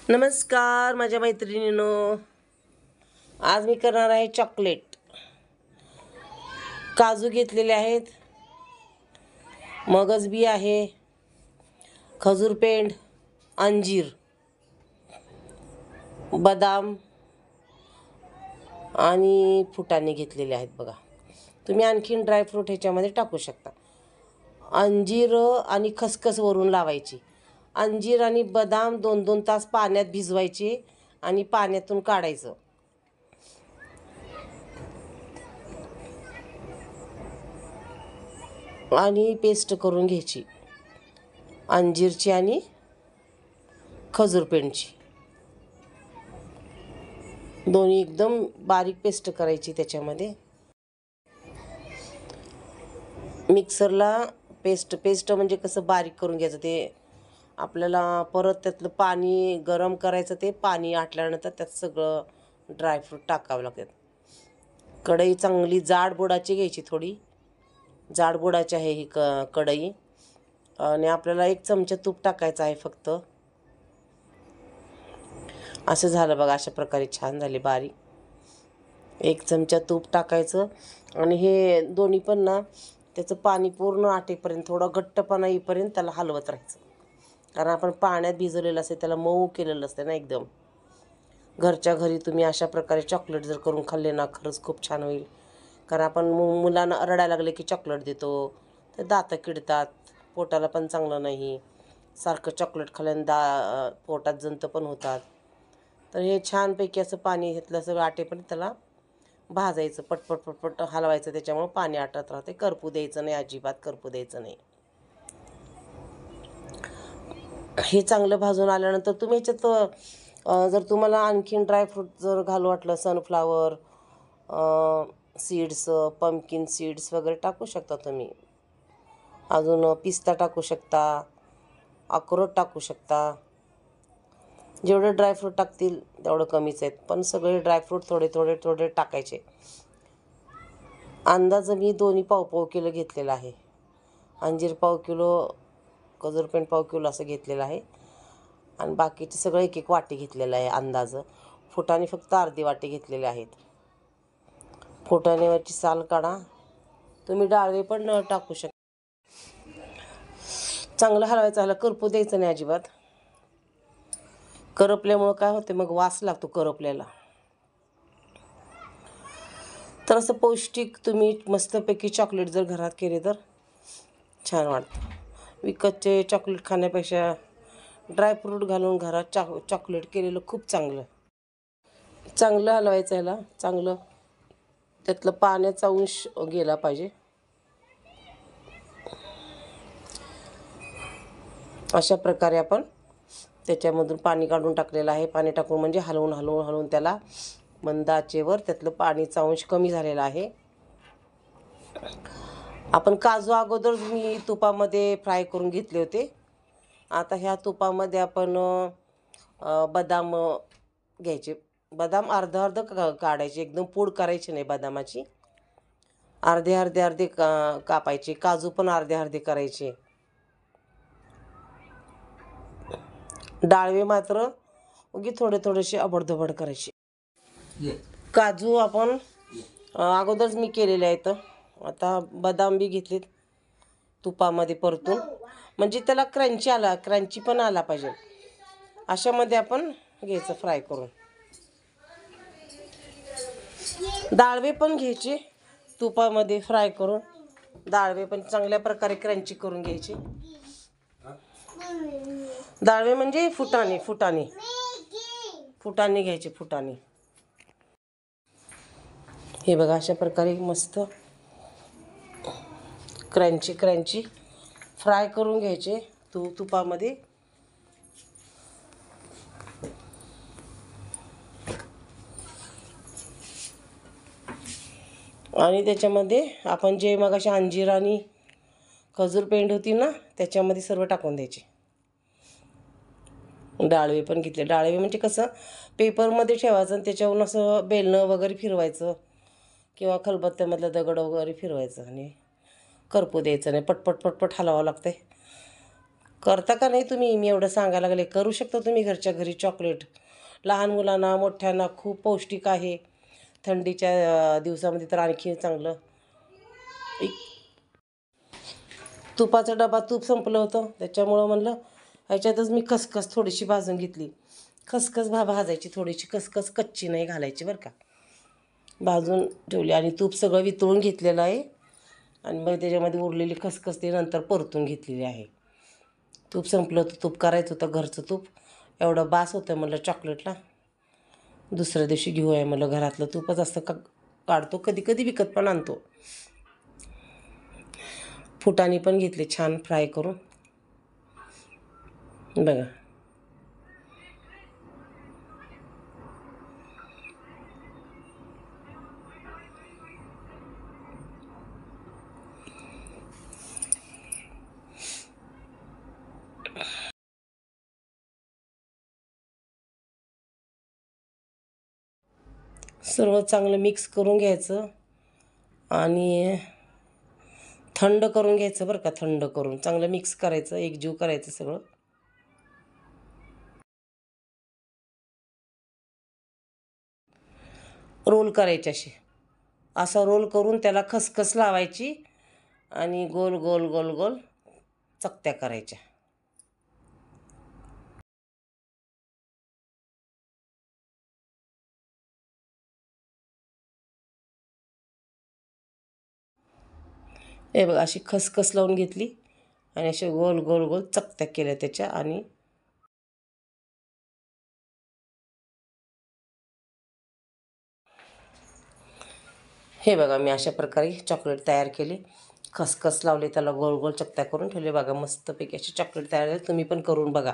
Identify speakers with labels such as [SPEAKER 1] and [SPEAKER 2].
[SPEAKER 1] नमस्कार माझ्या मैत्रिणींनो, आज मी करणार आहे चॉकलेट। काजू घेतलेले आहेत, मगज बी आहे, खजूर पेंड, अंजीर, बदाम आणि फुटाणे घेतलेले आहेत। बघा, तुम्ही आणखीन ड्रायफ्रूट ह्याच्यामध्ये टाकू शकता। अंजीर आणि खसखस वरून लावायची। अंजीर आणि बदाम 2-2 तास पाण्यात भिजवायचे आणि पाण्यातून काढायचं। आणि पेस्ट करून घ्यायची अंजीरची आणि खजूर पेंडची, दोन्ही एकदम बारीक पेस्ट करायची। त्याच्यामध्ये मिक्सरला पेस्ट म्हणजे कसं बारीक करून घ्यायचं। ते आपल्याला परत त्यातलं पाणी गरम करायचं, ते पाणी आटल्यानंतर त्यात सगळं ड्रायफ्रूट टाकावं लागतात। कढई चांगली जाड बुडाची घ्यायची, थोडी जाड बुडाची आहे ही कढई। आणि आपल्याला 1 चमचा तूप टाकायचं आहे फक्त। असं झालं बघा, अशा प्रकारे छान झाले बारीक। 1 चमचा तूप टाकायचं आणि हे दोन्ही पण ना त्याचं पाणी पूर्ण आटेपर्यंत, थोडा घट्टपणा येईपर्यंत त्याला हलवत राहायचं। कारण आपण पाण्यात भिजवलेलं असते, त्याला मऊ केलेलं असते ना एकदम। घरच्या घरी तुम्ही अशा प्रकारे चॉकलेट जर करून खाल्ले ना, खरंच खूप छान होईल। कारण आपण मुलांना रडायला लागले की चॉकलेट देतो, तर दातं किडतात, पोटाला पण चांगलं नाही। सारखं चॉकलेट खाल्ल्याने पोटात जंत पण होतात। तर हे छानपैकी असं पाणी घेतलं, सगळं आटेपर्यंत त्याला भाजायचं, पटपट पटपट हलवायचं। त्याच्यामुळे पाणी आटत राहते, करपू द्यायचं नाही, अजिबात करपू द्यायचं नाही। हे चांगलं भाजून आल्यानंतर तुम्ही ह्याच्यात जर तुम्हाला आणखीन ड्रायफ्रूट जर घालू वाटलं, सनफ्लावर सीड्स, पंपकिन सीड्स वगैरे टाकू शकता तुम्ही। अजून पिस्ता टाकू शकता, अक्रोड टाकू शकता। जेवढे ड्रायफ्रूट टाकतील तेवढं कमीच आहेत, पण सगळे ड्रायफ्रूट थोडे थोडे थोडे टाकायचे। अंदाजे मी दोन्ही पाव किलो घेतलेला आहे। अंजीर पाव किलो, खजूर पेंड पाव किलो असं घेतलेलं आहे। आणि बाकीचे सगळं 1-1 वाटी घेतलेलं आहे अंदाज। फुटाणे फक्त अर्धी वाटी घेतलेले आहेत। फुटाण्यावरची साल काढा, तुम्ही डाळवे पण टाकू शकता। चांगलं हलवायचं, ह्याला करपू द्यायचं नाही अजिबात। करपल्यामुळं काय होते, मग वास लागतो करपल्याला। तर असं पौष्टिक तुम्ही मस्तपैकी चॉकलेट जर घरात केले तर छान वाटतं। विकतचे चॉकलेट खाण्यापेक्षा ड्रायफ्रूट घालून घरात चॉकलेट केलेलं खूप चांगलं। चांगलं हलवायचं, ह्याला चांगलं त्यातलं पाण्याचा अंश गेला पाहिजे। अशा प्रकारे आपण त्याच्यामधून पाणी काढून टाकलेलं आहे। पाणी टाकून म्हणजे हलवून हलवून हलवून त्याला मंद आचेवर त्यातलं पाणीचा अंश कमी झालेला आहे। आपण काजू अगोदर मी तुपामध्ये फ्राय करून घेतले होते। आता ह्या तुपामध्ये आपण बदाम घ्यायचे। बदाम अर्ध काढायचे, एकदम पूड करायची नाही बदामाची। अर्धे अर्धे अर्धे कापायचे। काजू पण अर्धे अर्धे करायचे। डाळवे मात्र उगी थोडे थोडेसे अबडधबड करायचे। काजू आपण अगोदरच मी केलेले आहेत। आता बदाम बी घेतलेत तुपामध्ये परतून, म्हणजे त्याला क्रंची पण आला पाहिजे। अशामध्ये आपण घ्यायचं फ्राय करून। डाळवे पण घ्यायचे तुपामध्ये फ्राय करून, डाळवे पण चांगल्या प्रकारे क्रंची करून घ्यायचे। डाळवे म्हणजे फुटाणे घ्यायचे, फुटाणे। हे बघा, अशा प्रकारे मस्त क्रंची फ्राय करून घ्यायचे तुपामध्ये। आणि त्याच्यामध्ये आपण जे मगाशी अंजीर आणि खजूर पेंड होती ना, त्याच्यामध्ये सर्व टाकून द्यायचे। डाळवे पण घेतले। डाळवे म्हणजे कसं पेपरमध्ये ठेवायचं आणि त्याच्यावरून असं बेलणं वगैरे फिरवायचं, किंवा खलबत्त्यामधलं दगड वगैरे फिरवायचं आणि करपू द्यायचं नाही। पटपट पटपट हलवावं लागतं, करता का नाही तुम्ही? मी एवढं सांगायला लागले. करू शकता तुम्ही घरच्या घरी चॉकलेट. लहान मुलांना मोठ्यांना खूप पौष्टिक आहे. थंडीच्या दिवसामध्ये तर आणखी चांगलं. तुपाचा डबा तूप संपलं होतं, त्याच्यामुळं म्हणलं ह्याच्यातच मी खसखस थोडीशी भाजून घेतली. खसखस भाजायची थोडीशी, खसखस कच्ची नाही घालायची बरं का. भाजून ठेवली आणि तूप सगळं वितळून घेतलेलं आहे आणि मग त्याच्यामध्ये उरलेली खसखस ते नंतर परतून घेतलेली आहे. तूप संपलं होतं, तूप करायचं होतं घरचं तूप. एवढं बास होतं म्हणलं चॉकलेटला. दुसऱ्या दिवशी घेऊया म्हणलं, घरातलं तूपच असतं काढतो, कधी कधी विकत पण आणतो. फुटाणे पण घेतले छान फ्राय करून बघा. सर्व चांगलं मिक्स करून घ्यायचं आणि थंड करून घ्यायचं बरं का. थंड करून चांगलं मिक्स करायचं, एकजीव करायचं सगळं. रोल करायचे असे, असा रोल करून त्याला खसखस लावायची आणि गोल गोल गोल गोल चकत्या करायच्या. हे बघा, अशी खसखस लावून घेतली आणि असे गोल गोल गोल चकत्या केल्या त्याच्या. आणि हे बघा, मी अशा प्रकारे चॉकलेट तयार केली. खसखस लावले, त्याला गोल गोल चकत्या करून ठेवले. बघा मस्तपैकी अशी चॉकलेट तयार झाली. तुम्ही पण करून बघा.